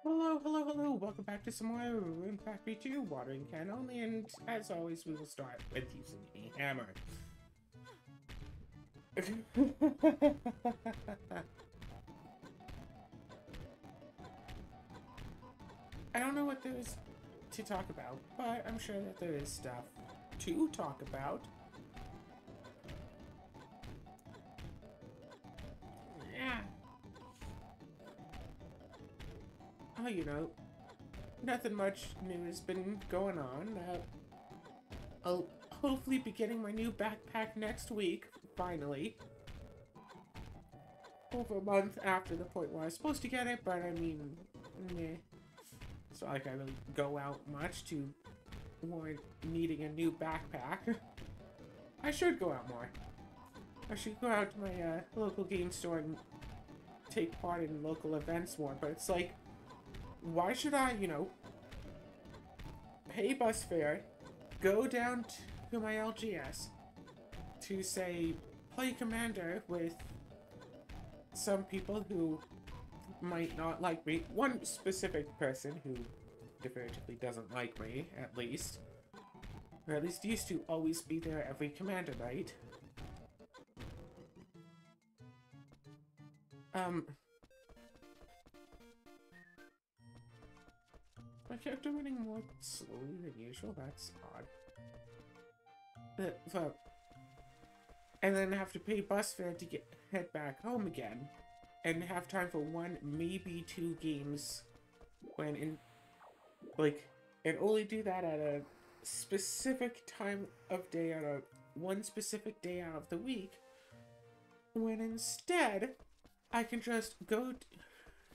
Hello, hello, hello. Welcome back to some more Rune 2 watering can only, and as always, we will start with using a hammer. I don't know what there is to talk about, but I'm sure that there is stuff to talk about. Yeah. Oh, nothing much new has been going on. I'll hopefully be getting my new backpack next week, finally. Over a month after the point where I was supposed to get it, but I mean, meh. It's not like I really go out much to warrant needing a new backpack. I should go out more. I should go out to my local game store and take part in local events more, but it's like, why should I, pay bus fare, go down to my LGS to, say, play Commander with some people who might not like me. One specific person who definitively doesn't like me, at least. Or at least used to always be there every Commander night. My character running more slowly than usual? That's odd. And then have to pay bus fare to head back home again. And have time for one, maybe two games. And only do that at a specific time of day on one specific day out of the week. When instead, I can just go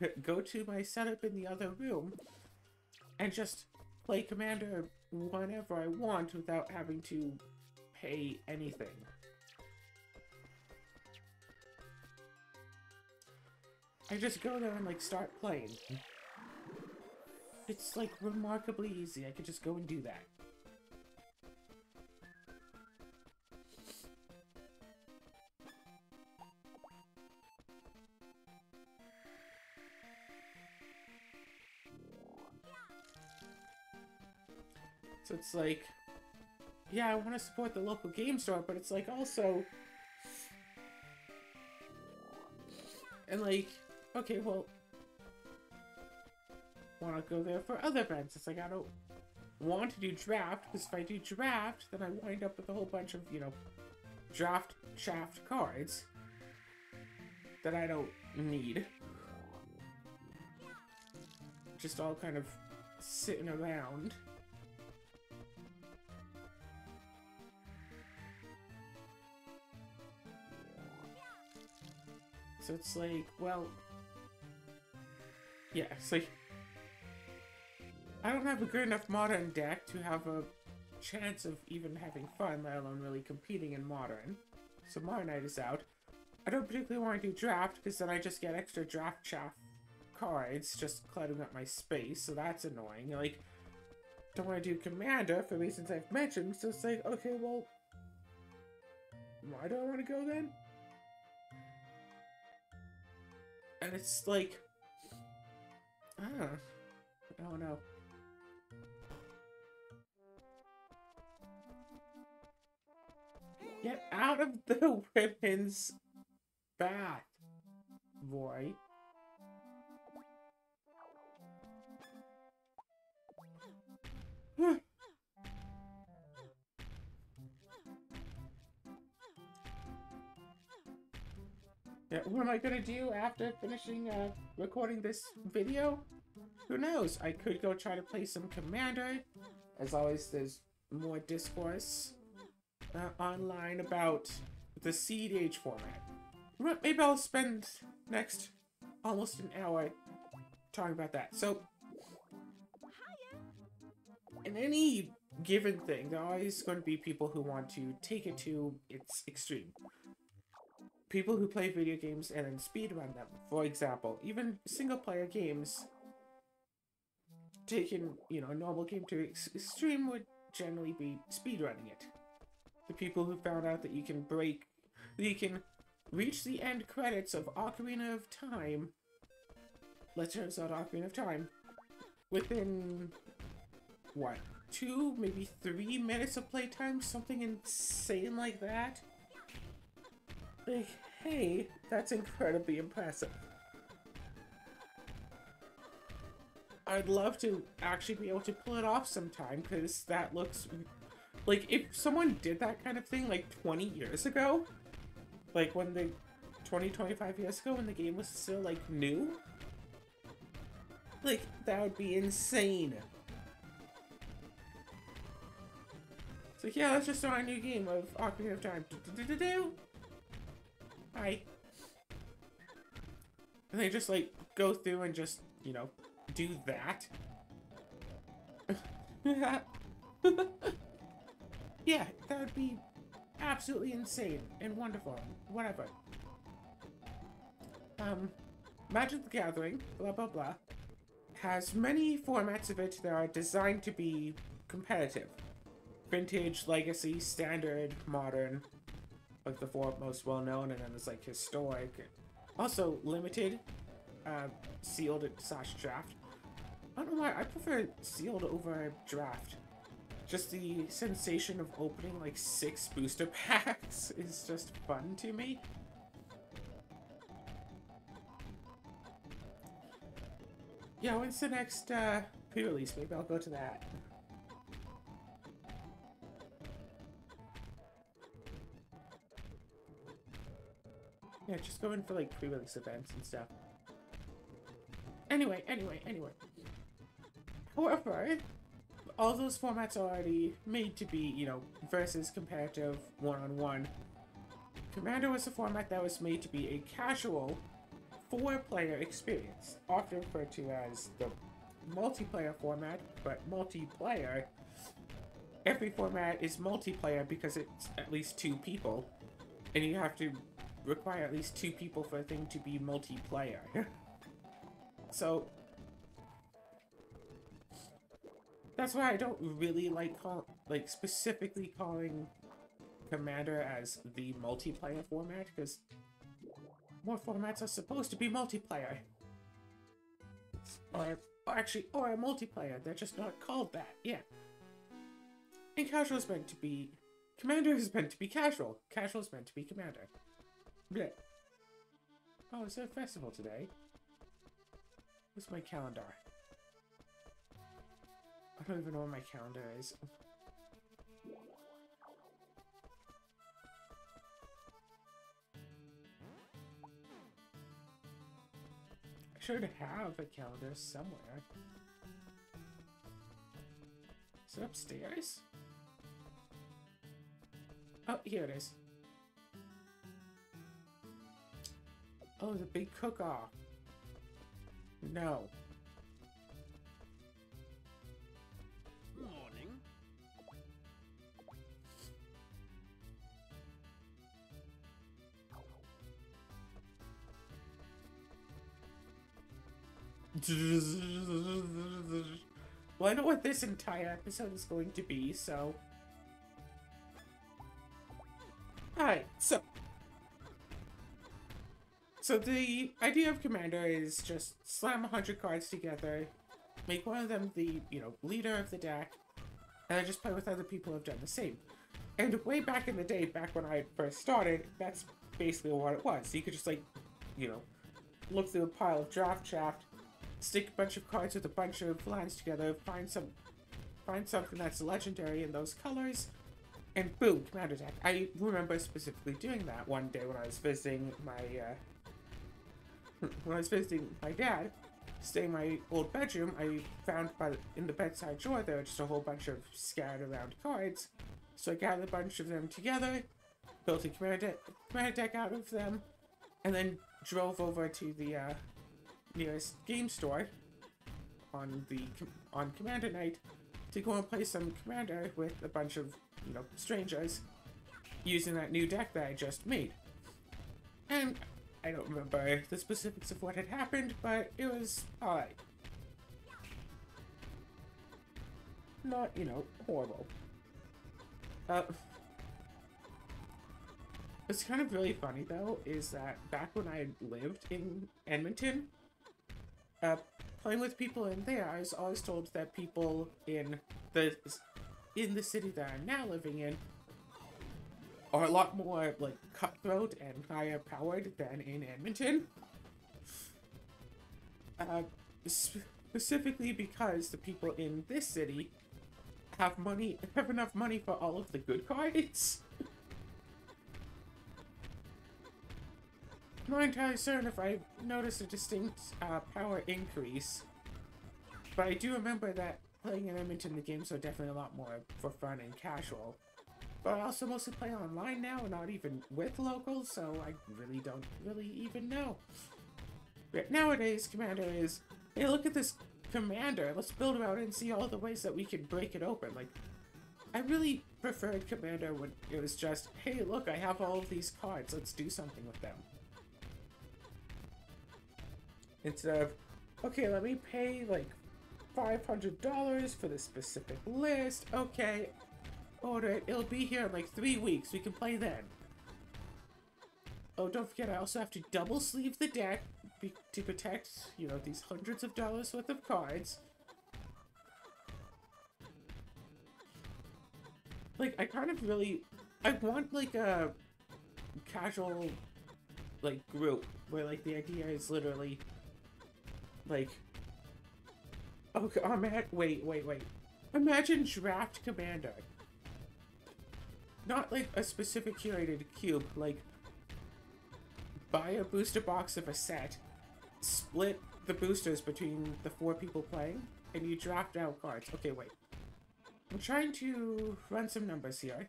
to my setup in the other room and just play Commander whenever I want without having to pay anything. I just go there and start playing. It's remarkably easy. I could just go and do that. So it's yeah, I want to support the local game store, but it's also... And okay, well... want to go there for other events. It's I don't want to do draft, because if I do draft, then I wind up with a whole bunch of, draft shaft cards that I don't need. Just all kind of sitting around. So it's well... Yeah, it's I don't have a good enough Modern deck to have a chance of even having fun, let alone really competing in Modern. So Modern Night is out. I don't particularly want to do Draft, because then I just get extra Draft Chaff cards, just cluttering up my space, so that's annoying. Don't want to do Commander for reasons I've mentioned, so it's okay, well... Why do I want to go then? And it's I don't know. Get out of the women's bath, boy. Yeah, what am I gonna do after finishing recording this video? Who knows? I could go try to play some Commander. As always, there's more discourse online about the CDH format. Maybe I'll spend next almost an hour talking about that. So, in any given thing, there are always going to be people who want to take it to its extreme. People who play video games and then speedrun them. For example, even single-player games, taking, a normal game to extreme would generally be speedrunning it. The people who found out that you can reach the end credits of Ocarina of Time, Legend of Zelda Ocarina of Time, within, what, 2, maybe 3 minutes of playtime? Something insane like that? Like, hey, that's incredibly impressive. I'd love to actually be able to pull it off sometime, because that looks... Like, if someone did that kind of thing, like, 20 years ago, like, when the... 25 years ago, when the game was still, like, new, like, that would be insane. So, yeah, let's just start a new game of Ocarina of Time. Hi. And they just, like, go through and just, you know, do that. Yeah, that would be absolutely insane and wonderful. Whatever. Magic the Gathering, blah blah blah, has many formats of it that are designed to be competitive. Vintage, Legacy, Standard, Modern, like the 4 most well-known, and then there's like Historic. Also Limited, Sealed / Draft. I don't know why, I prefer Sealed over Draft. Just the sensation of opening like 6 booster packs is just fun to me. Yeah, when's the next pre-release? Maybe I'll go to that. Yeah, just go in for like pre-release events and stuff. Anyway. However, all those formats are already made to be, you know, versus competitive, one-on-one. Commander was a format that was made to be a casual 4-player experience, often referred to as the multiplayer format, but multiplayer, every format is multiplayer because it's at least 2 people, and you have to require at least 2 people for a thing to be multiplayer. So, that's why I don't really like specifically calling Commander as the multiplayer format, because more formats are supposed to be multiplayer. Or a multiplayer, they're just not called that, yeah. And casual is meant to be... Commander is meant to be casual. Casual is meant to be Commander. Blech. Oh, is there a festival today? Where's my calendar? I don't even know where my calendar is. I should have a calendar somewhere. Is it upstairs? Oh, here it is. Oh, the big cook-off. No. Morning. Well, I know what this entire episode is going to be, so... Alright, so the idea of Commander is just slam 100 cards together, make one of them the, you know, leader of the deck, and then just play with other people who have done the same. And way back in the day, back when I first started, that's basically what it was. So you could just, like, you know, look through a pile of draft, stick a bunch of cards with a bunch of lines together, find something that's legendary in those colors, and boom, Commander deck. I remember specifically doing that one day when I was visiting my, dad, staying in my old bedroom. I found in the bedside drawer there were just a whole bunch of scattered around cards. So I gathered a bunch of them together, built a commander deck out of them, and then drove over to the nearest game store on Commander night to go and play some Commander with a bunch of, you know, strangers using that new deck that I just made. And I don't remember the specifics of what had happened, but it was alright. Not, you know, horrible. What's kind of really funny, though, is that back when I lived in Edmonton, playing with people in there, I was always told that people in the city that I'm now living in are a lot more like cutthroat and higher powered than in Edmonton. Specifically because the people in this city have enough money for all of the good cards. I'm not entirely certain if I noticed a distinct power increase, but I do remember that playing in Edmonton, the games are definitely a lot more for fun and casual. But I also mostly play online now, not even with locals, so I really don't even know. But nowadays, Commander is, hey, look at this Commander, let's build around it and see all the ways that we can break it open. Like, I really preferred Commander when it was just, hey, look, I have all of these cards, let's do something with them. Instead of, okay, let me pay like $500 for this specific list. Okay, order it. It'll be here in like 3 weeks. We can play then. Oh, don't forget, I also have to double sleeve the deck to protect, you know, these hundreds of dollars worth of cards. Like, I kind of really, I want like a casual, like, group where like the idea is literally like, okay, wait. Imagine Draft Commander. Not like a specific curated cube, like, buy a booster box of a set, split the boosters between the 4 people playing, and you draft out cards. Okay, wait. I'm trying to run some numbers here.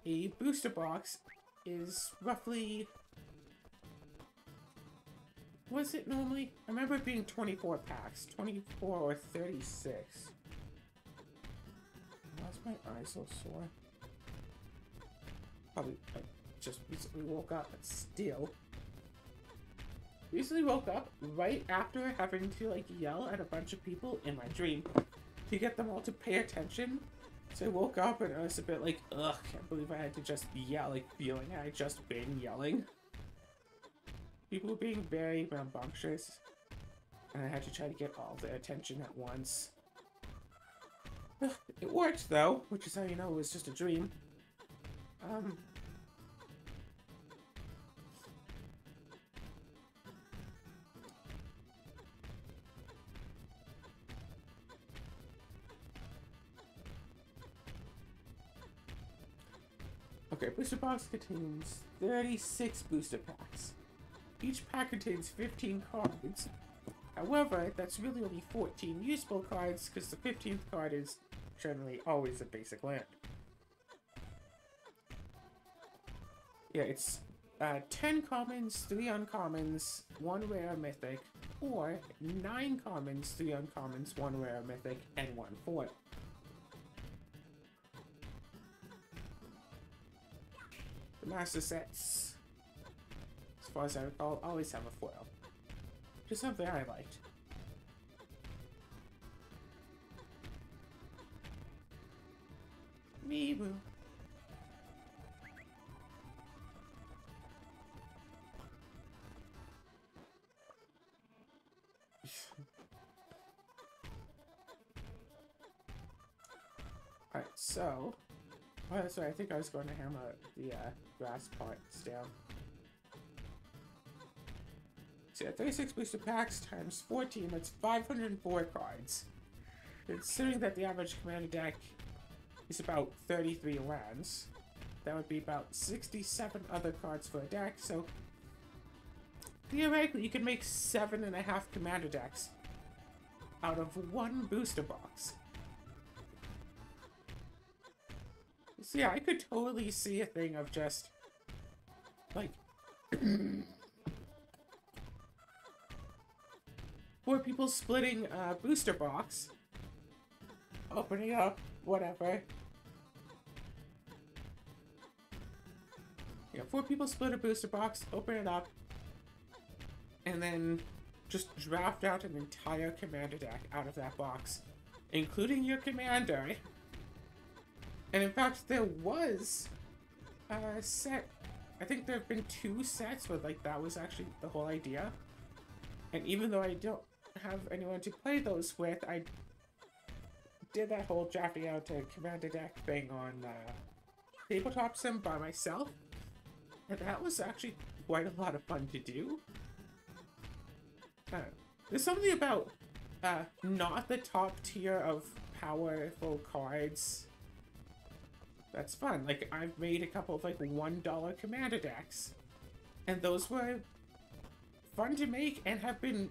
A booster box is roughly... Was it normally? I remember it being 24 packs. 24 or 36. Why's my eye so sore? Probably I just recently woke up, but still. Recently woke up right after having to like yell at a bunch of people in my dream to get them all to pay attention. So I woke up and I was a bit like, ugh, can't believe I had to just yell, like feeling I had just been yelling. People were being very rambunctious, and I had to try to get all their attention at once. It worked, though, which is how you know it was just a dream. Okay, booster box contains 36 booster packs. Each pack contains 15 cards. However, that's really only 14 useful cards, because the 15th card is generally always a basic land. Yeah, it's 10 commons, 3 uncommons, 1 rare mythic, or 9 commons, 3 uncommons, 1 rare mythic, and 1 foil. The master sets, as far as I recall, always have a foil. Just something I liked. Me boo. Alright, so... Oh, that's right, I think I was going to hammer the grass parts down. So yeah, 36 booster packs times 14, that's 504 cards. Considering that the average commander deck is about 33 lands, that would be about 67 other cards for a deck, so theoretically you could make 7.5 commander decks out of 1 booster box. So yeah, I could totally see a thing of just, like, 4 people splitting a booster box, opening up, whatever. Yeah, 4 people split a booster box, open it up, and then just draft out an entire commander deck out of that box, including your commander. And in fact, there was a set, I think there have been 2 sets where, like, that was actually the whole idea. And even though I don't have anyone to play those with, I did that whole drafting out a commander deck thing on Tabletop Sim by myself. And that was actually quite a lot of fun to do. There's something about not the top tier of powerful cards that's fun. Like, I've made a couple of like $1 commander decks, and those were fun to make and have been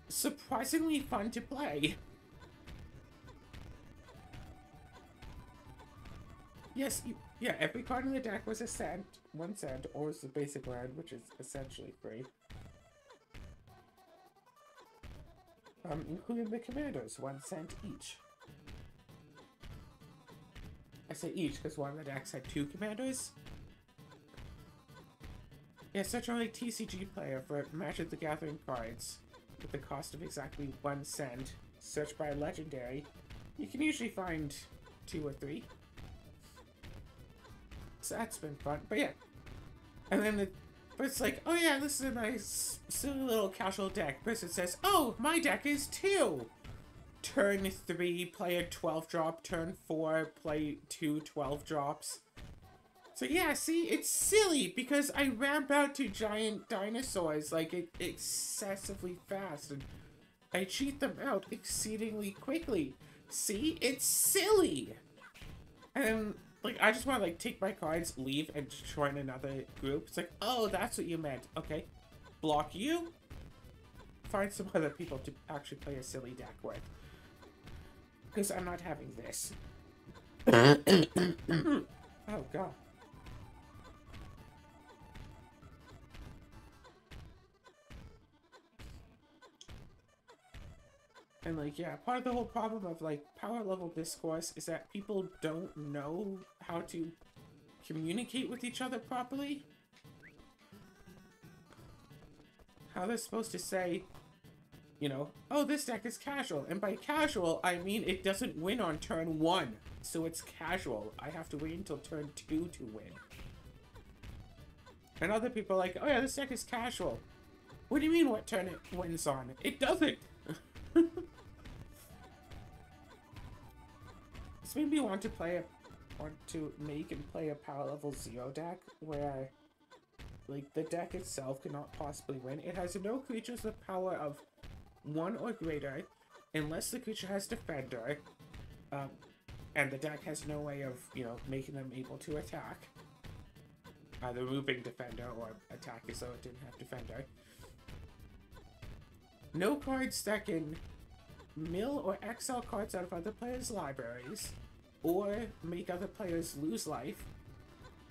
surprisingly fun to play. Yes, yeah, every card in the deck was a cent, 1 cent, or was the basic land, which is essentially free. Including the commanders, 1 cent each. I say each because one of the decks had 2 commanders. Yeah, search on a TCG player for Magic the Gathering cards with the cost of exactly 1 cent. Search by legendary. You can usually find 2 or 3. So that's been fun, but yeah. And then but it's like, oh yeah, this is a nice, silly little casual deck. Person says, oh, my deck is 2. Turn 3, play a 12 drop. Turn 4, play 2 12 drops. So yeah, see, it's silly because I ramp out to giant dinosaurs like excessively fast, and I cheat them out exceedingly quickly. See, it's silly. And like, I just want to like take my cards, leave, and join another group. It's like, oh, that's what you meant. Okay, block you. Find some other people to actually play a silly deck with. Because I'm not having this. Oh, God. And, like, yeah, part of the whole problem of, like, power level discourse is that people don't know how to communicate with each other properly. How they're supposed to say, you know, oh, this deck is casual. And by casual, I mean it doesn't win on turn 1. So it's casual. I have to wait until turn 2 to win. And other people are like, oh yeah, this deck is casual. What do you mean what turn it wins on? It doesn't. This made me want to make and play a power level 0 deck where, like, the deck itself cannot possibly win. It has no creatures with power of 1 or greater, unless the creature has Defender, and the deck has no way of, you know, making them able to attack. Either removing Defender or attack as though it didn't have Defender. No cards that can mill or exile cards out of other players' libraries, or make other players lose life,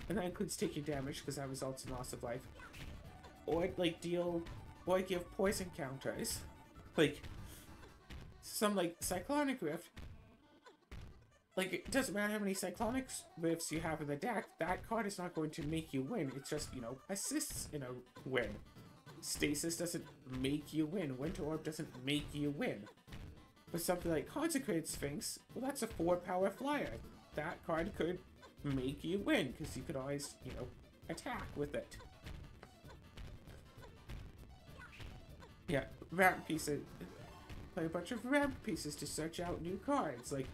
and that includes taking damage because that results in loss of life, or like or give poison counters, like some like Cyclonic Rift. Like, it doesn't matter how many Cyclonic Rifts you have in the deck, that card is not going to make you win. It's just, you know, assists in a win. Stasis doesn't make you win. Winter Orb doesn't make you win. But something like Consecrated Sphinx, well, that's a 4-power flyer. That card could make you win, because you could always, you know, attack with it. Yeah, ramp pieces. Play a bunch of ramp pieces to search out new cards, like...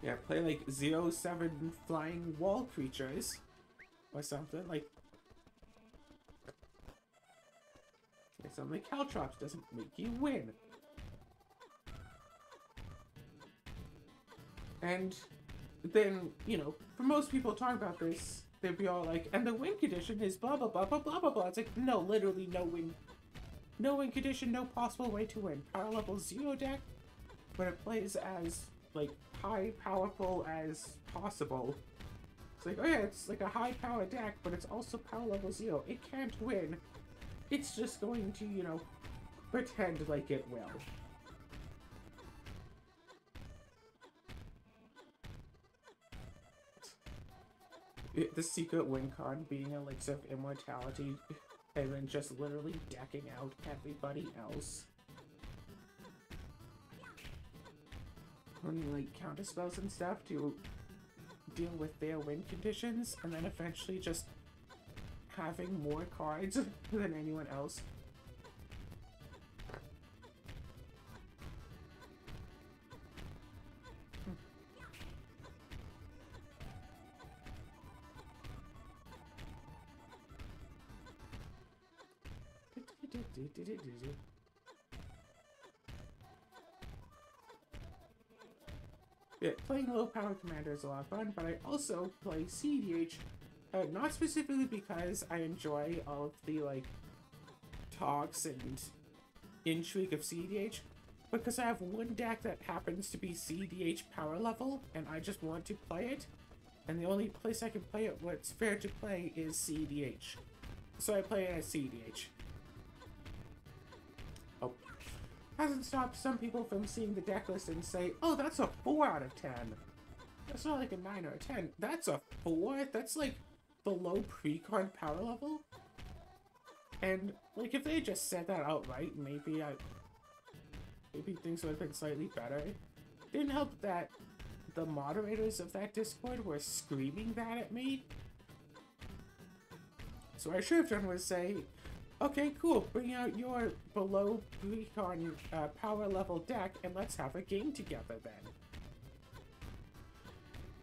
Yeah, play like 0/7 flying wall creatures, or something, like... Something like Caltrops doesn't make you win. And then, you know, for most people talking about this, they'd be all like, and the win condition is blah blah blah blah blah blah blah. It's like, no, literally no win. No win condition, no possible way to win. Power level 0 deck, when it plays as, like, high powerful as possible. It's like, oh yeah, it's like a high power deck, but it's also power level 0. It can't win. It's just going to, you know, pretend like it will. The secret win con being Elixir of Immortality, and then just literally decking out everybody else. Running, like, counterspells and stuff to deal with their win conditions, and then eventually just having more cards than anyone else. Yeah, playing low power commander is a lot of fun, but I also play CDH, not specifically because I enjoy all of the like talks and intrigue of CDH, because I have one deck that happens to be CDH power level, and I just want to play it, and the only place I can play it what's fair to play is CDH. So I play it as CDH. Oh. Hasn't stopped some people from seeing the deck list and say, oh, that's a 4 out of 10. That's not like a 9 or a 10. That's a 4? That's like below pre-con power level? And, like, if they just said that outright, maybe things would have been slightly better. It didn't help that the moderators of that Discord were screaming that at me. So what I should have done was say, okay, cool, bring out your below pre-con power level deck and let's have a game together then.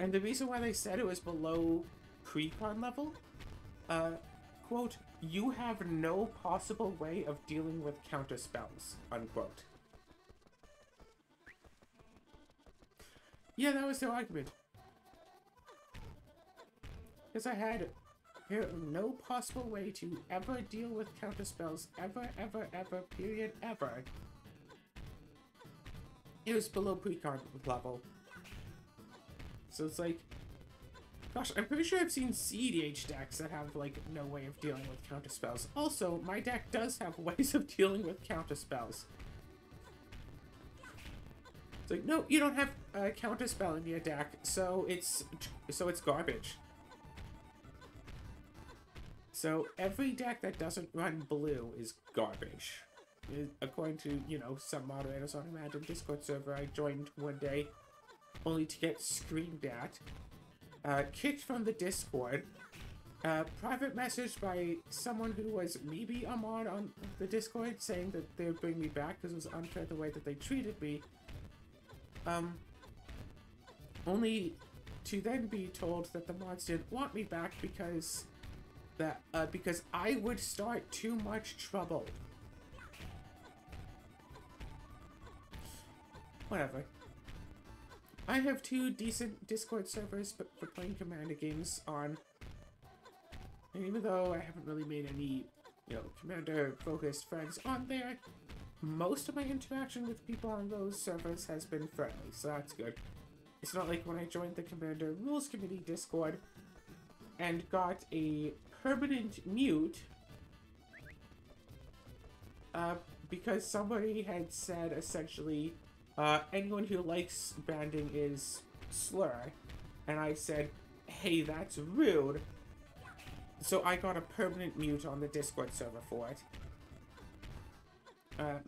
And the reason why they said it was below pre-con level, quote, you have no possible way of dealing with counter spells, unquote. Yeah, that was their argument. Because I had no possible way to ever deal with counter spells, ever, period, ever. It was below pre-con level. So it's like, gosh, I'm pretty sure I've seen CDH decks that have, like, no way of dealing with counter spells. Also, my deck does have ways of dealing with counter spells. It's like, no, you don't have a counter spell in your deck, so it's garbage. So every deck that doesn't run blue is garbage. According to, you know, some moderators on a random Discord server I joined one day, only to get screamed at, kicked from the Discord, private message by someone who was maybe a mod on the Discord saying that they would bring me back because it was unfair the way that they treated me, only to then be told that the mods didn't want me back because I would start too much trouble. Whatever. I have 2 decent Discord servers for playing Commander games on. And even though I haven't really made any, you know, Commander-focused friends on there, most of my interaction with people on those servers has been friendly, so that's good. It's not like when I joined the Commander Rules Committee Discord and got a permanent mute because somebody had said essentially anyone who likes banding is slur, and I said, hey, that's rude, so I got a permanent mute on the Discord server for it.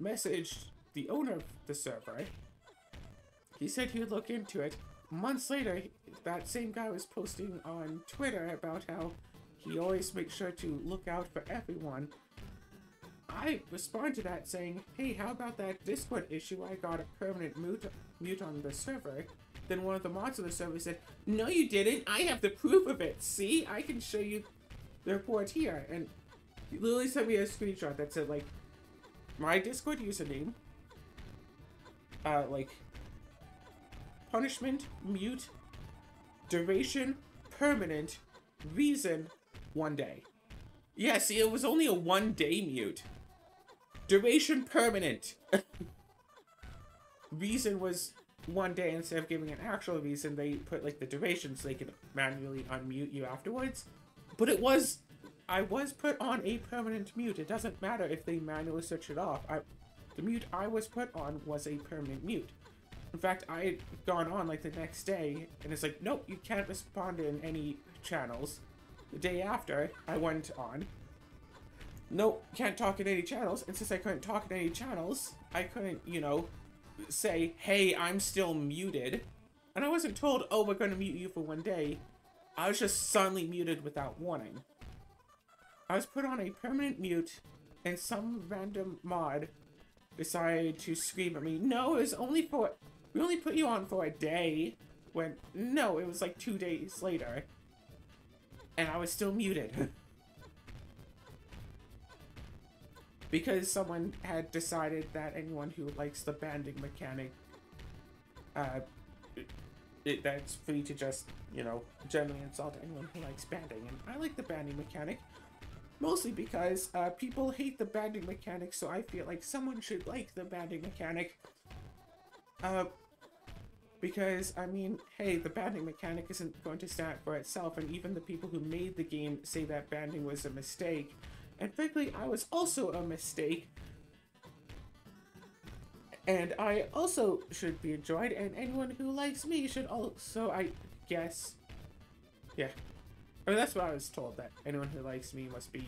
Messaged the owner of the server. He said he would look into it. Months later, that same guy was posting on Twitter about how he always makes sure to look out for everyone. I responded to that saying, hey, how about that Discord issue? I got a permanent mute on the server. Then one of the mods of the server said, no you didn't, I have the proof of it. See, I can show you the report here. And he literally sent me a screenshot that said, like, my Discord username, like, punishment, mute, duration, permanent, reason, 1 day. Yeah, see, it was only a 1-day mute. Duration, permanent. Reason was 1 day. Instead of giving an actual reason, they put, like, the duration so they could manually unmute you afterwards. But I was put on a permanent mute. It doesn't matter if they manually switch it off. The mute I was put on was a permanent mute. In fact, I had gone on, like, the next day, and it's like, nope, you can't respond in any channels. The day after, I went on. Nope, can't talk in any channels. And since I couldn't talk in any channels, I couldn't, you know, say, hey, I'm still muted. And I wasn't told, oh, we're going to mute you for 1 day. I was just suddenly muted without warning. I was put on a permanent mute, and some random mod decided to scream at me, no, it was only for, we only put you on for a day, when, no, it was like 2 days later, and I was still muted. Because someone had decided that anyone who likes the banding mechanic, that's free to just, you know, generally insult anyone who likes banding. And I like the banding mechanic, mostly because people hate the banding mechanic, so I feel like someone should like the banding mechanic. Because, I mean, hey, the banding mechanic isn't going to stand for itself, and even the people who made the game say that banding was a mistake. And frankly, I was also a mistake. And I also should be enjoyed, and anyone who likes me should also, I guess. Yeah. I mean, that's what I was told, that anyone who likes me must be,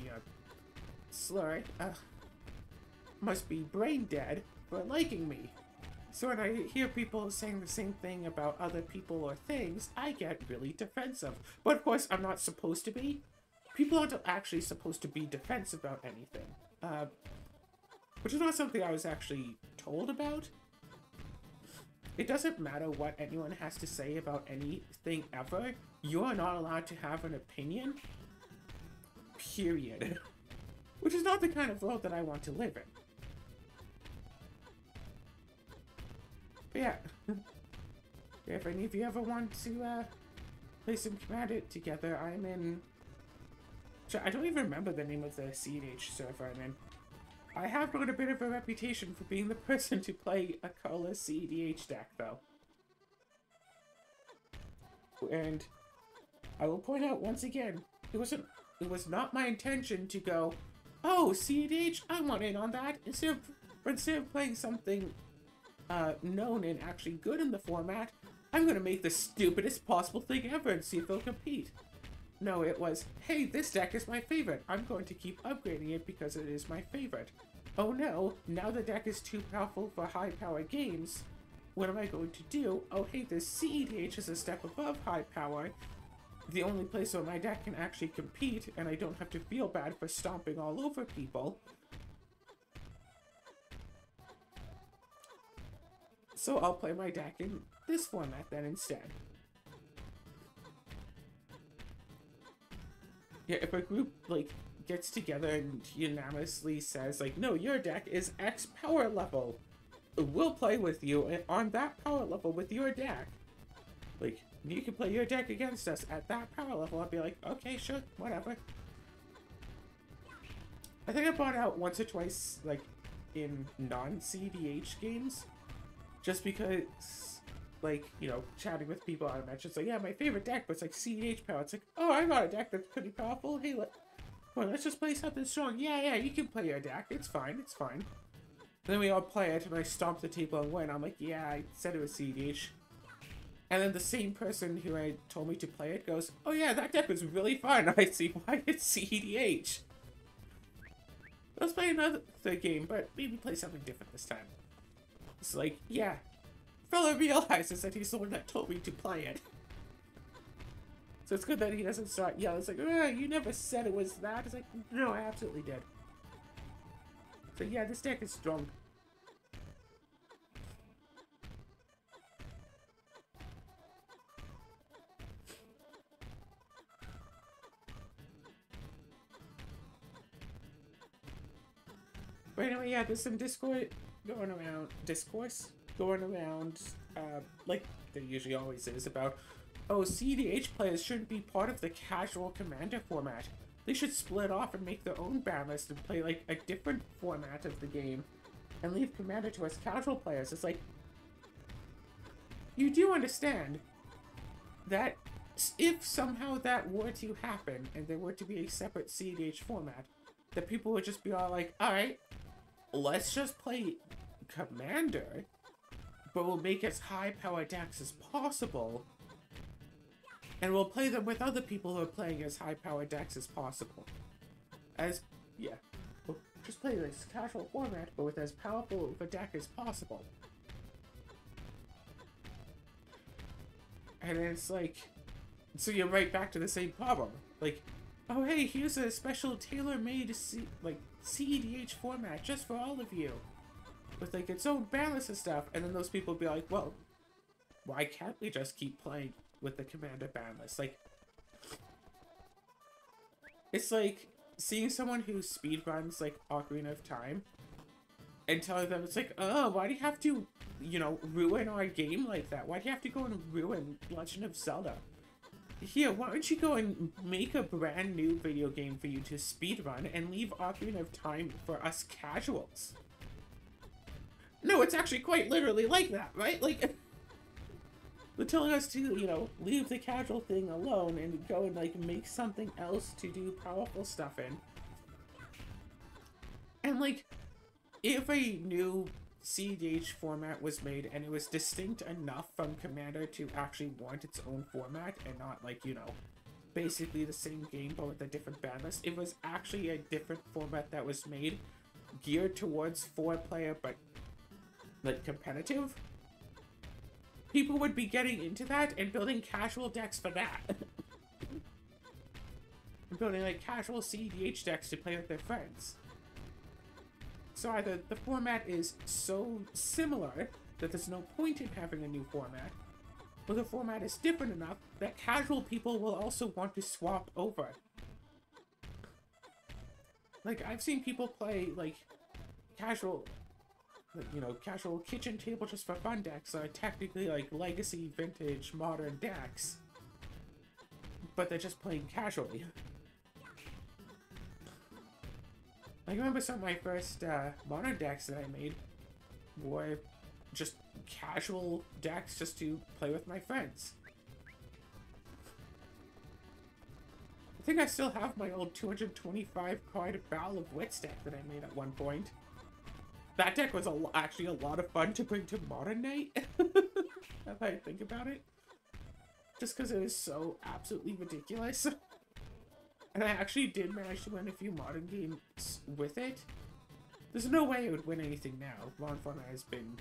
must be brain dead for liking me. So when I hear people saying the same thing about other people or things, I get really defensive. But of course, I'm not supposed to be. People aren't actually supposed to be defensive about anything. Which is not something I was actually told about. It doesn't matter what anyone has to say about anything ever. You are not allowed to have an opinion. Period. Which is not the kind of world that I want to live in. But yeah. If any of you ever want to play some Commander together, I'm in... I don't even remember the name of the CNH server I'm in. I have got a bit of a reputation for being the person to play a colorless CEDH deck, though. And I will point out once again, it was not my intention to go, oh, CEDH, I want in on that. Instead of playing something known and actually good in the format, I'm gonna make the stupidest possible thing ever and see if they'll compete. No, it was, hey, this deck is my favorite. I'm going to keep upgrading it because it is my favorite. Oh no, now the deck is too powerful for high power games. What am I going to do? Oh hey, this CEDH is a step above high power. The only place where my deck can actually compete and I don't have to feel bad for stomping all over people. So I'll play my deck in this format then instead. Yeah, if a group, like, gets together and unanimously says, like, no, your deck is X power level, we'll play with you on that power level with your deck. Like, you can play your deck against us at that power level. I'll be like, okay, sure, whatever. I think I bought out once or twice, like, in non-CDH games, just because... like, you know, chatting with people on a match, it's like, yeah, my favorite deck, but it's like CEDH power. It's like, oh, I got a deck that's pretty powerful. Hey, let's just play something strong. Yeah, you can play your deck. It's fine, it's fine. And then we all play it, and I stomp the table and win. I'm like, yeah, I said it was CEDH. And then the same person who had told me to play it goes, oh yeah, that deck was really fun. I see why it's CEDH. Let's play another game, but maybe play something different this time. It's like, yeah. Fella realizes that he's the one that told me to play it. So it's good that he doesn't start yelling. It's like, oh, you never said it was that. It's like, no, I absolutely did. So yeah, this deck is strong. But anyway, yeah, there's some discourse going around, like there usually always is, about, oh, CDH players shouldn't be part of the casual Commander format. They should split off and make their own ban list and play, like, a different format of the game and leave Commander to us casual players. It's like, you do understand that if somehow that were to happen and there were to be a separate CDH format, that people would just be all like, alright, let's just play Commander, but we'll make as high power decks as possible, and we'll play them with other people who are playing as high power decks as possible. Yeah, we'll just play this casual format, but with as powerful of a deck as possible. And then it's like, so you're right back to the same problem. Like, oh hey, here's a special tailor-made CEDH format just for all of you, with like its own balance and stuff. And then those people be like, well, why can't we just keep playing with the Commander ban list? Like, it's like seeing someone who speedruns like Ocarina of Time and telling them, it's like, oh, why do you have to, you know, ruin our game like that? Why do you have to go and ruin Legend of Zelda? Here, why don't you go and make a brand new video game for you to speedrun and leave Ocarina of Time for us casuals? No, it's actually quite literally like that, right? Like, they're telling us to, you know, leave the casual thing alone and go and, like, make something else to do powerful stuff in. And, like, if a new CDH format was made and it was distinct enough from Commander to actually want its own format and not, like, you know, basically the same game but with a different ban list, it was actually a different format that was made geared towards 4-player but, like, competitive, people would be getting into that and building casual decks for that. And building, like, casual CDH decks to play with their friends. So either the format is so similar that there's no point in having a new format, or the format is different enough that casual people will also want to swap over. Like, I've seen people play, like, casual, like, you know, casual kitchen table just for fun decks that are technically, like, legacy, vintage, modern decks, but they're just playing casually. I remember some of my first modern decks that I made were just casual decks just to play with my friends. I think I still have my old 225 card Battle of Wits deck that I made at one point. That deck was actually a lot of fun to bring to Modern Night, if I think about it. Just because it was so absolutely ridiculous. And I actually did manage to win a few modern games with it. There's no way it would win anything now. Modern format has been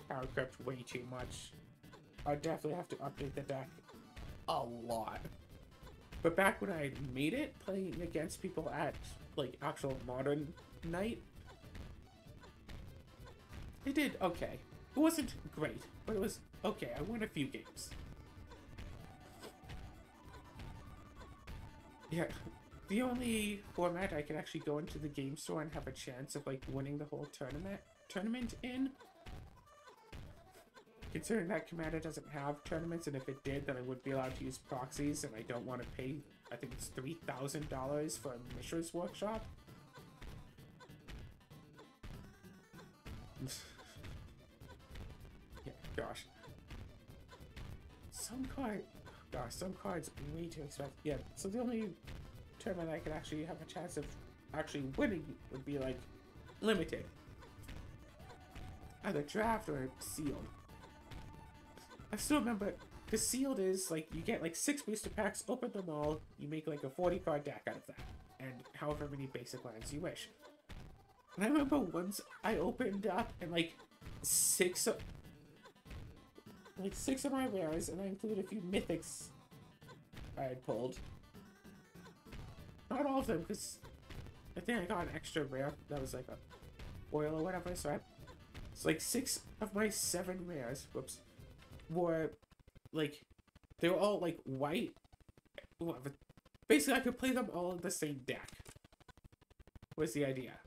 power crept way too much. I definitely have to update the deck a lot. But back when I made it, playing against people at, like, actual Modern Night, it did okay. It wasn't great, but it was okay. I won a few games. Yeah, the only format I could actually go into the game store and have a chance of, like, winning the whole tournament in, considering that Commander doesn't have tournaments, and if it did, then I would be allowed to use proxies, and I don't want to pay, I think it's $3,000 for a Mishra's Workshop. Yeah, gosh. Some cards way too expensive. Yeah, so the only tournament I could actually have a chance of actually winning would be, like, limited. Either draft or sealed. I still remember, because sealed is, like, you get, like, 6 booster packs, open them all, you make, like, a 40-card deck out of that, and however many basic lands you wish. And I remember once I opened up, and, like, 6 of my rares, and I included a few mythics I had pulled. Not all of them, because I think I got an extra rare that was like a foil or whatever, so it's like 6 of my 7 rares, whoops, were like, they were all like white. Basically, I could play them all in the same deck, was the idea.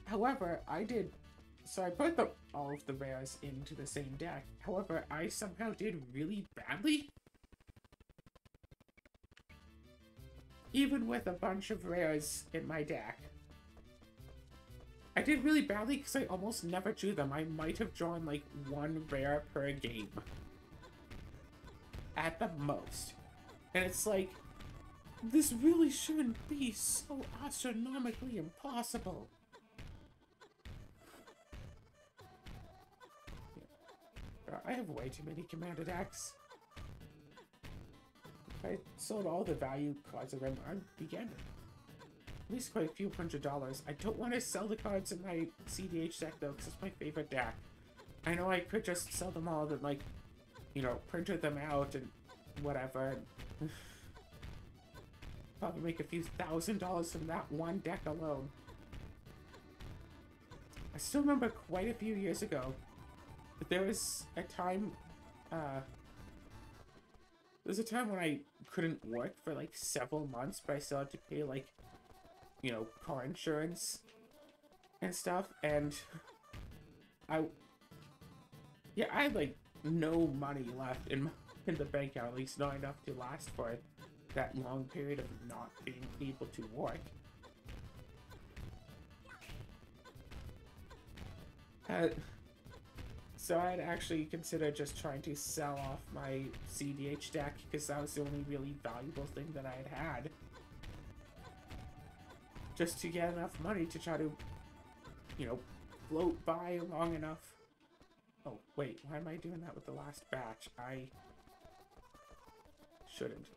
However, I put all of the rares into the same deck. However, I somehow did really badly. Even with a bunch of rares in my deck. I did really badly because I almost never drew them. I might have drawn, like, 1 rare per game. At the most. And it's like, this really shouldn't be so astronomically impossible. I have way too many Commander decks. If I sold all the value cards of them, I'd be getting least quite a few $100s. I don't want to sell the cards in my CDH deck though, because it's my favorite deck. I know I could just sell them all and, like, you know, printed them out and whatever. And probably make a few $1,000s from that one deck alone. I still remember quite a few years ago, there was a time, when I couldn't work for like several months, but I still had to pay, like, you know, car insurance and stuff, and I had like no money left in the bank account, at least not enough to last for that long period of not being able to work. So I'd actually consider just trying to sell off my CDH deck, because that was the only really valuable thing that I had. Just to get enough money to try to, you know, float by long enough. Oh, wait, why am I doing that with the last batch? I shouldn't.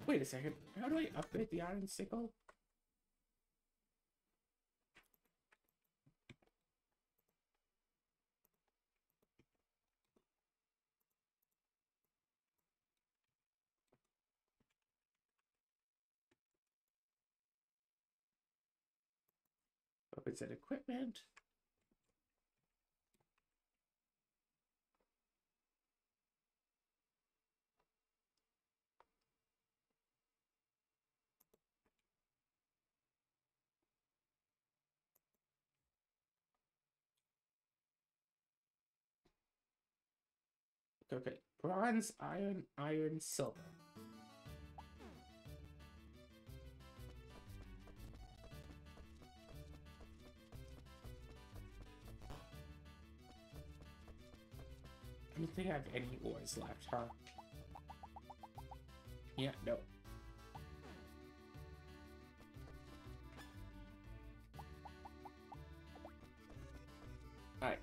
Wait a second, how do I upgrade the iron sickle? Opens at equipment. Okay, bronze, iron, iron, silver. I don't think I have any ores left, huh? Yeah, no. Alright.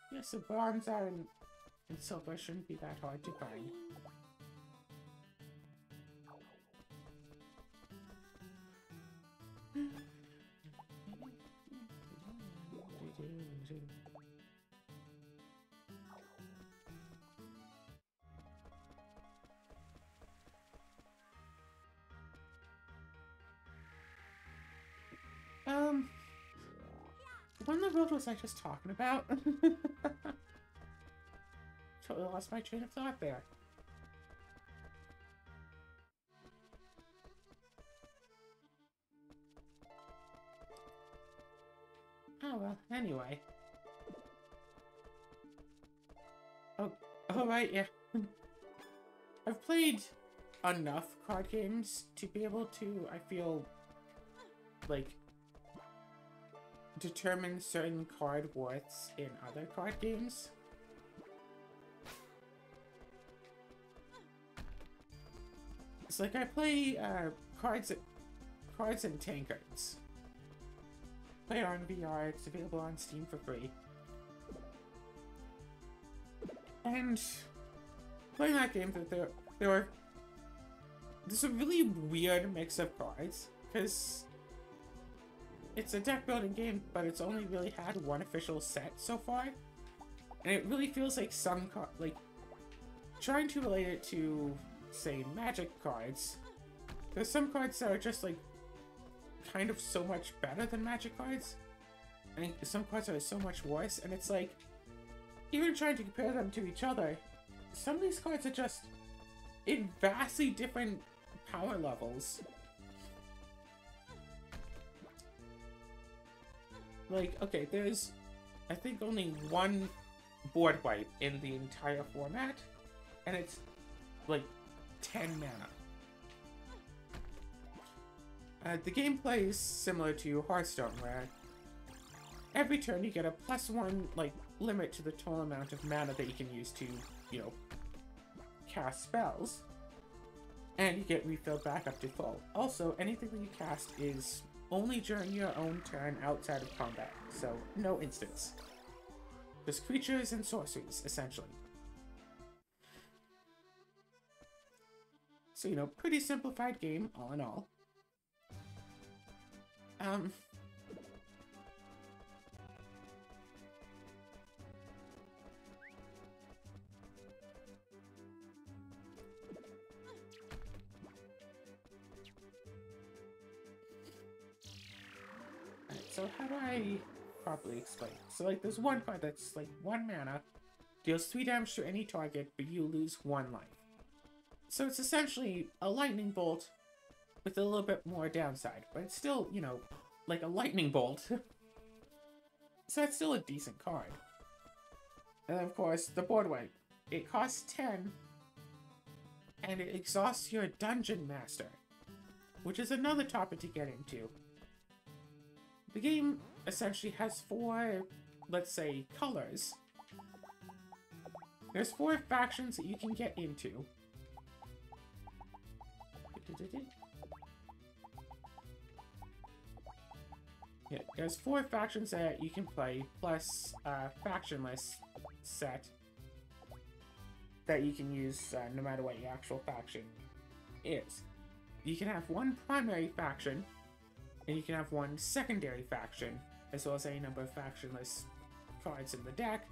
Yeah, so bronze, iron, and silver shouldn't be that hard to find. What in the world was I just talking about? Totally lost my train of thought there. Oh well, anyway. Oh, right, yeah. I've played enough card games to be able to, I feel, like, determine certain card worths in other card games. It's like I play cards and tankards. Play it on VR, it's available on Steam for free. And playing that game, there's a really weird mix of cards, because it's a deck building game, but it's only really had one official set so far. And it really feels like trying to relate it to, say, Magic cards. There's some cards that are just, like, kind of so much better than Magic cards. And some cards are so much worse, and it's like, even trying to compare them to each other, some of these cards are just in vastly different power levels. Like, okay, there's, I think, only one board wipe in the entire format, and it's, like, 10 mana. The gameplay is similar to Hearthstone, where every turn you get a +1, like, limit to the total amount of mana that you can use to, you know, cast spells. And you get refilled back up to full. Also, anything that you cast is only during your own turn outside of combat, so no instants. Just creatures and sorceries, essentially. So, you know, pretty simplified game, all in all. So how do I properly explain it? So, like, there's one card that's, like, 1 mana, deals 3 damage to any target, but you lose 1 life. So it's essentially a lightning bolt with a little bit more downside, but it's still, you know, like a lightning bolt. So it's still a decent card. And then, of course, the board wipe. It costs 10, and it exhausts your Dungeon Master, which is another topic to get into. The game essentially has 4, let's say, colors. There's 4 factions that you can get into. Yeah, there's 4 factions that you can play, plus a factionless set that you can use no matter what your actual faction is. You can have 1 primary faction, and you can have 1 secondary faction, as well as any number of factionless cards in the deck.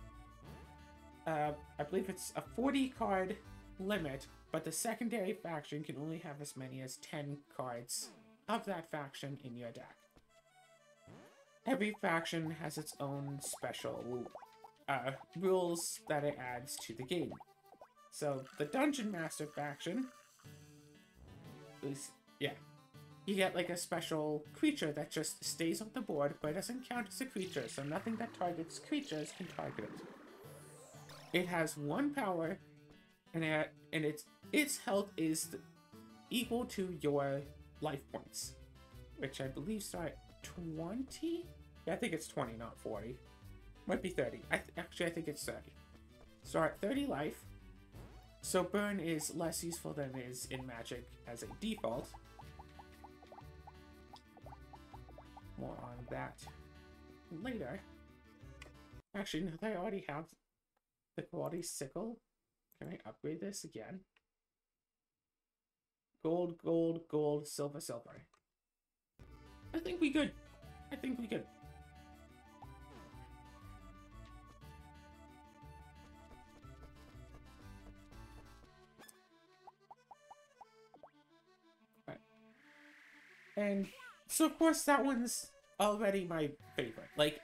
I believe it's a 40 card limit, but the secondary faction can only have as many as 10 cards of that faction in your deck. Every faction has its own special rules that it adds to the game. So the Dungeon Master faction is, yeah, you get like a special creature that just stays on the board, but it doesn't count as a creature, so nothing that targets creatures can target it. It has 1 power, and its health is equal to your life points, which I believe start at 20? Yeah, I think it's 20, not 40. Might be 30. Actually, I think it's 30. Start at 30 life, so burn is less useful than it is in Magic as a default. More on that later. Actually, now that I already have the quality sickle, can I upgrade this again? Gold, gold, gold, silver, silver. I think we good. I think we good. Right. And so, of course, that one's already my favorite. Like,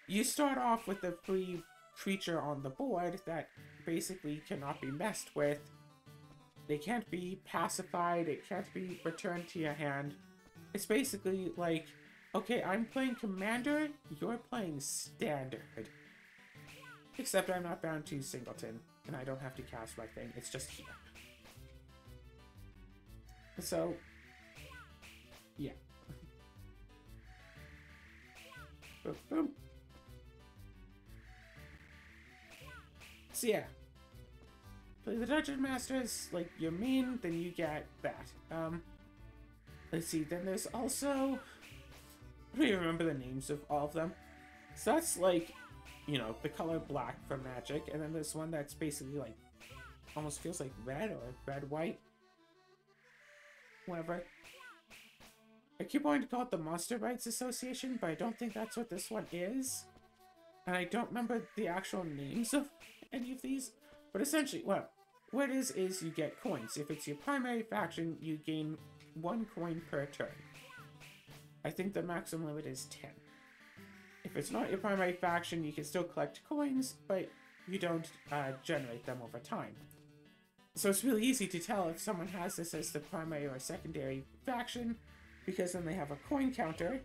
you start off with a free creature on the board that basically cannot be messed with. They can't be pacified, it can't be returned to your hand. It's basically like, okay, I'm playing Commander, you're playing Standard. Except I'm not bound to Singleton, and I don't have to cast my thing, it's just here. So, yeah. Boom, boom. So yeah. Play the Dungeon Masters, like, your main, then you get that. Let's see, then there's also... I don't even remember the names of all of them. So that's like, you know, the color black from Magic, and then there's one that's basically like, almost feels like red or red-white. Whatever. I keep wanting to call it the Monster Rights Association, but I don't think that's what this one is. And I don't remember the actual names of any of these. But essentially, well, what it is you get coins. If it's your primary faction, you gain 1 coin per turn. I think the maximum limit is 10. If it's not your primary faction, you can still collect coins, but you don't generate them over time. So it's really easy to tell if someone has this as the primary or secondary faction, because then they have a coin counter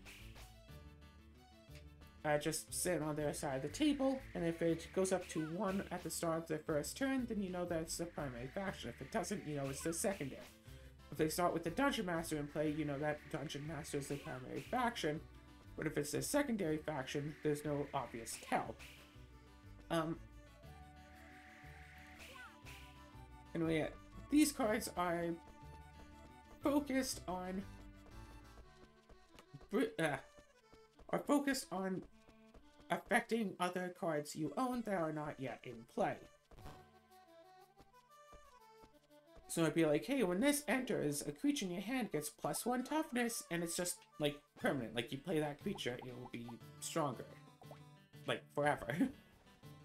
just sitting on their side of the table, and if it goes up to 1 at the start of their first turn, then you know that's the primary faction. If it doesn't, you know it's the secondary. if they start with the Dungeon Master in play, you know that Dungeon Master is the primary faction. But if it's a secondary faction, there's no obvious tell. Anyway, yeah, these cards are focused on affecting other cards you own that are not yet in play. So it'd be like, hey, when this enters, a creature in your hand gets +1 toughness, and it's just, like, permanent. Like, you play that creature, it will be stronger. Like, forever.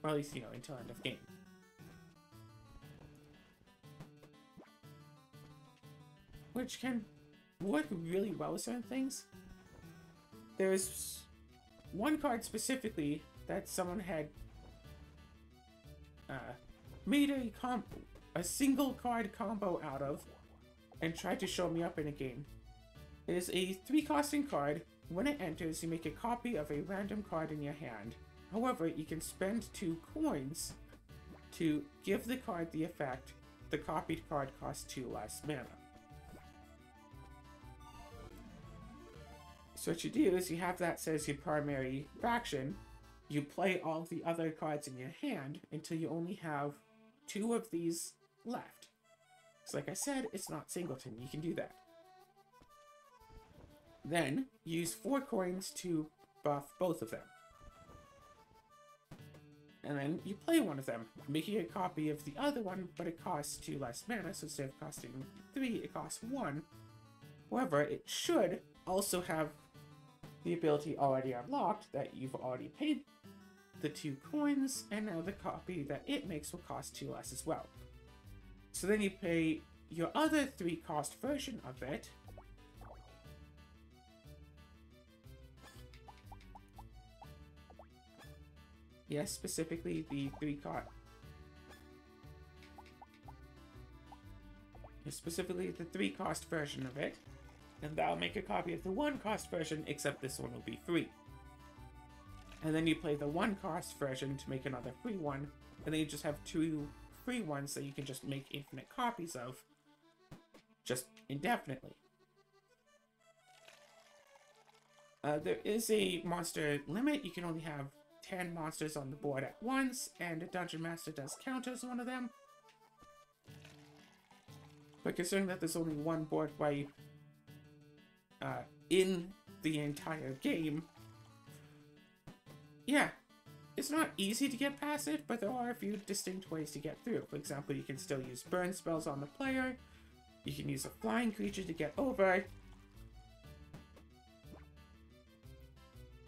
Or at least, you know, until end of game. Which can work really well with certain things. There's one card specifically that someone had made a single card combo out of and tried to show me up in a game. It is a 3-costing card. When it enters, you make a copy of a random card in your hand. However, you can spend 2 coins to give the card the effect the copied card costs 2 less mana. So what you do is you have that as your primary faction. You play all the other cards in your hand until you only have 2 of these left. So like I said, it's not singleton. You can do that. Then use 4 coins to buff both of them. And then you play one of them, making a copy of the other one, but it costs 2 less mana, so instead of costing 3, it costs 1. However, it should also have the ability already unlocked that you've already paid the 2 coins, and now the copy that it makes will cost 2 less as well. So then you pay your other 3-cost version of it. Yes, specifically the 3-cost. Specifically the 3-cost version of it. And that'll make a copy of the 1-cost version, except this one will be free. And then you play the 1-cost version to make another free one, and then you just have 2 free ones that you can just make infinite copies of, just indefinitely. There is a monster limit. You can only have 10 monsters on the board at once, and a Dungeon Master does count as one of them. But considering that there's only one board wipe in the entire game, yeah, it's not easy to get past it, but there are a few distinct ways to get through. For example, you can still use burn spells on the player, you can use a flying creature to get over,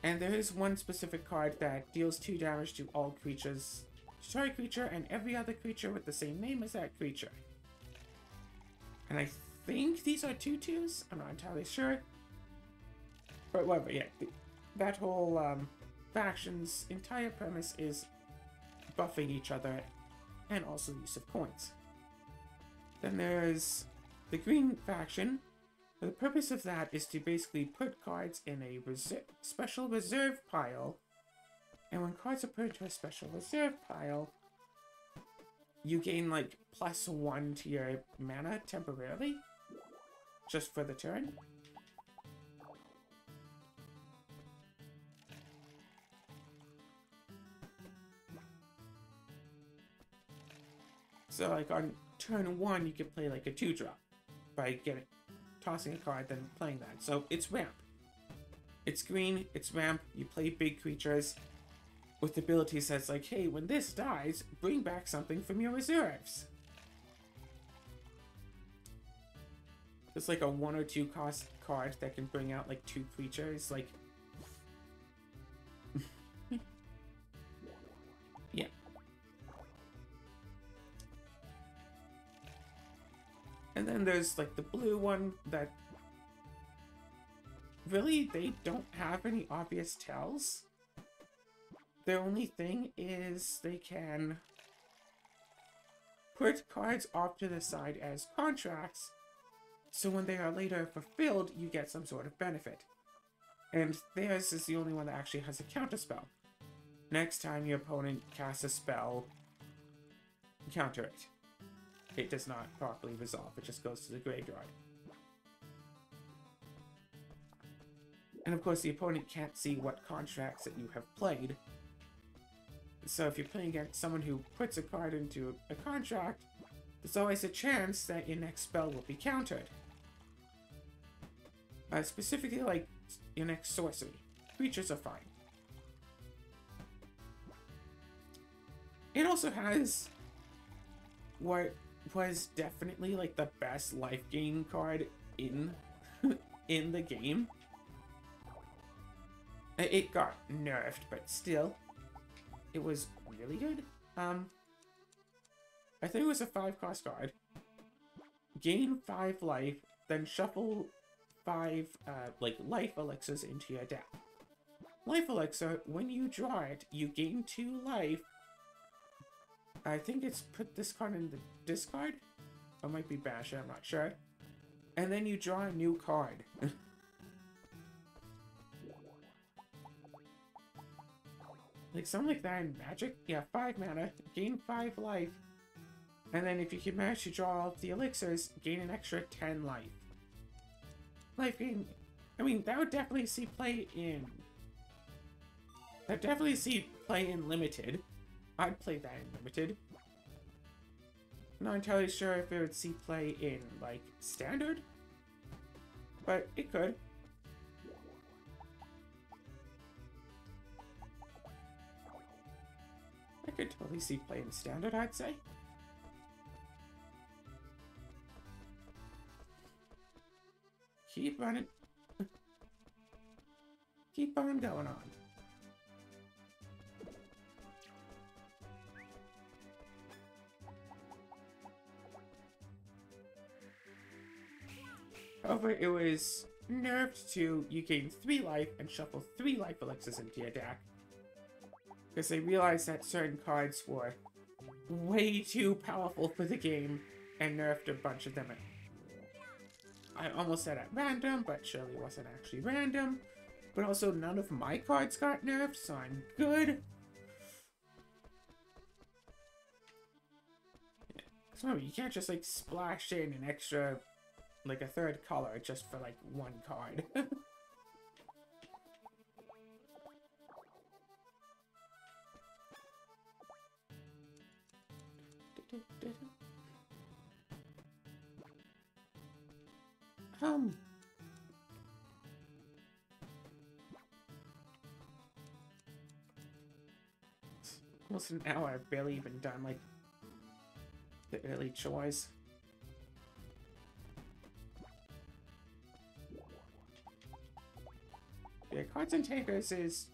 and there is one specific card that deals 2 damage to all creatures, destroy a creature, and every other creature with the same name as that creature. And I think these are 2/2s? I'm not entirely sure. But whatever, yeah. That whole faction's entire premise is buffing each other and also the use of coins. Then there's the green faction. The purpose of that is to basically put cards in a special reserve pile. And when cards are put into a special reserve pile, you gain like +1 to your mana temporarily, just for the turn. So like on turn 1, you can play like a 2-drop by tossing a card, then playing that. So it's ramp. It's green, it's ramp, you play big creatures with abilities that's like, hey, when this dies, bring back something from your reserves. It's like a 1 or 2 cost card that can bring out like 2 creatures, like... yeah. And then there's like the blue one that... really, they don't have any obvious tells. Their only thing is they can put cards off to the side as contracts, so when they are later fulfilled, you get some sort of benefit. And theirs is the only one that actually has a counterspell. Next time your opponent casts a spell, counter it. It does not properly resolve, it just goes to the graveyard. And of course, the opponent can't see what contracts that you have played. So if you're playing against someone who puts a card into a contract, there's always a chance that your next spell will be countered. Specifically, like your next sorcery. Creatures are fine. It also has what was definitely like the best life gain card in in the game. It got nerfed, but still, it was really good. I think it was a 5-cost card. Gain 5 life, then shuffle 5 like life elixirs into your deck. Life elixir, when you draw it, you gain 2 life. I think it's put this card in the discard. Or it might be Basher, I'm not sure. And then you draw a new card. Like something like that in Magic. Yeah, 5 mana, gain 5 life. And then if you can manage to draw all the elixirs, gain an extra 10 life. Life gain. I mean, that would definitely see play in... I'd definitely see play in Limited. I'd play that in Limited. Not entirely sure if it would see play in, like, Standard. But it could. I could totally see play in Standard, I'd say. Keep running. Keep on going on. However, it was nerfed to you gain 3 life and shuffle 3 life elixirs into your deck. Because they realized that certain cards were way too powerful for the game and nerfed a bunch of them. I almost said at random, but surely wasn't actually random. But also none of my cards got nerfed, so I'm good. So remember, you can't just like splash in an extra, like a 3rd color just for like 1 card. Almost an hour, I've barely even done, like, the early chores. Yeah, Cards and Takers is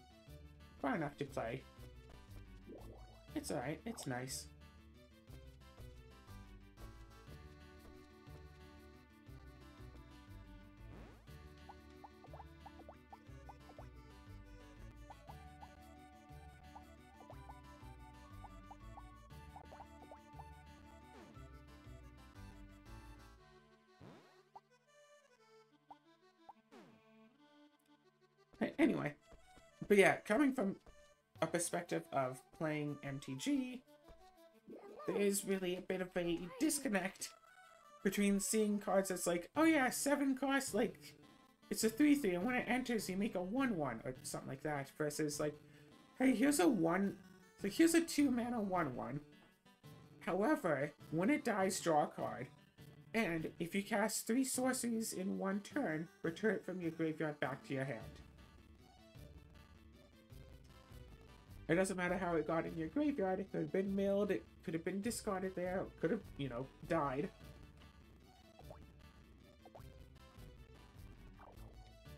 far enough to play. It's alright, it's nice. Anyway, but yeah, coming from a perspective of playing MTG, there is really a bit of a disconnect between seeing cards that's like, oh yeah, 7 costs, like, it's a 3/3, and when it enters, you make a 1/1, or something like that, versus like, hey, here's a 2 mana 1/1. However, when it dies, draw a card, and if you cast 3 sorceries in 1 turn, return it from your graveyard back to your hand. It doesn't matter how it got in your graveyard. It could have been milled, it could have been discarded there, it could have, you know, died.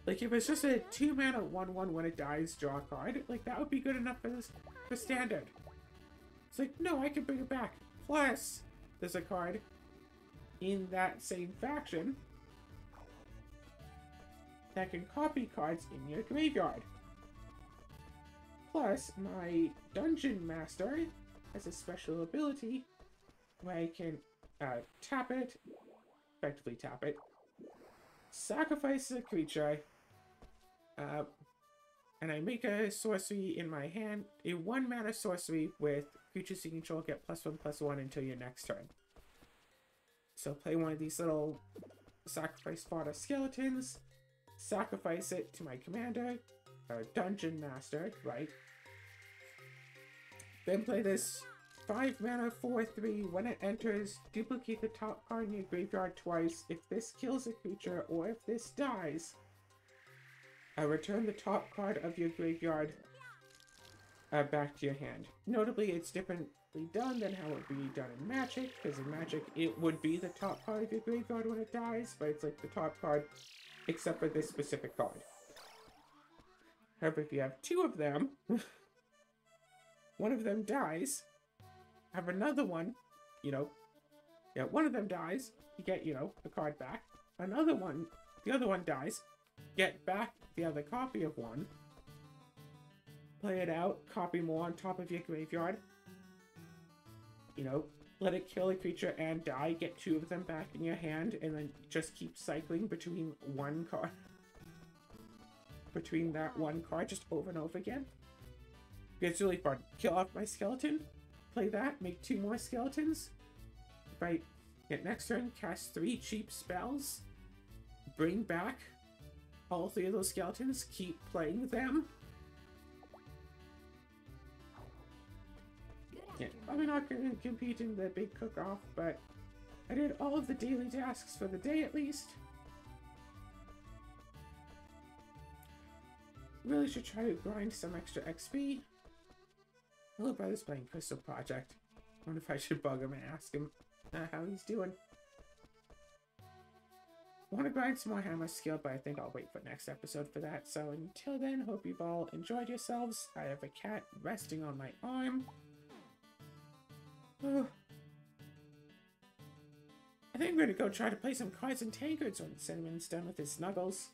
Like, if it's just a 2 mana 1/1 when it dies, draw a card, like, that would be good enough for this, for Standard. It's like, no, I can bring it back. Plus, there's a card in that same faction that can copy cards in your graveyard. Plus, my Dungeon Master has a special ability where I can tap it, effectively tap it, sacrifice a creature, and I make a sorcery in my hand, a 1 mana sorcery with creatures you control get +1/+1 until your next turn. So play one of these little sacrifice fodder skeletons, sacrifice it to my commander, or dungeon master, right? Then play this 5 mana 4/3. When it enters, duplicate the top card in your graveyard twice. If this kills a creature or if this dies, return the top card of your graveyard back to your hand. Notably, it's differently done than how it would be done in Magic, because in Magic it would be the top card of your graveyard when it dies, but it's like the top card except for this specific card. However, if you have 2 of them, one of them dies, have another one, one of them dies, you get, the card back. Another one, the other one dies, get back the other copy of one, play it out, copy more on top of your graveyard, let it kill a creature and die, get 2 of them back in your hand, and then just keep cycling between one card, between that one card, just over and over again. It's really fun. Kill off my skeleton, play that, make 2 more skeletons. If I get next turn, cast 3 cheap spells, bring back all 3 of those skeletons, keep playing them. Yeah, probably not going to compete in the big cook-off, but I did all of the daily tasks for the day at least. Really should try to grind some extra XP. My little brother's playing Crystal Project. I wonder if I should bug him and ask him how he's doing. I want to grind some more hammer skill, but I think I'll wait for next episode for that. So until then, hope you've all enjoyed yourselves. I have a cat resting on my arm. Oh. I think I'm going to go try to play some cards and tankards when Cinnamon's done with his snuggles.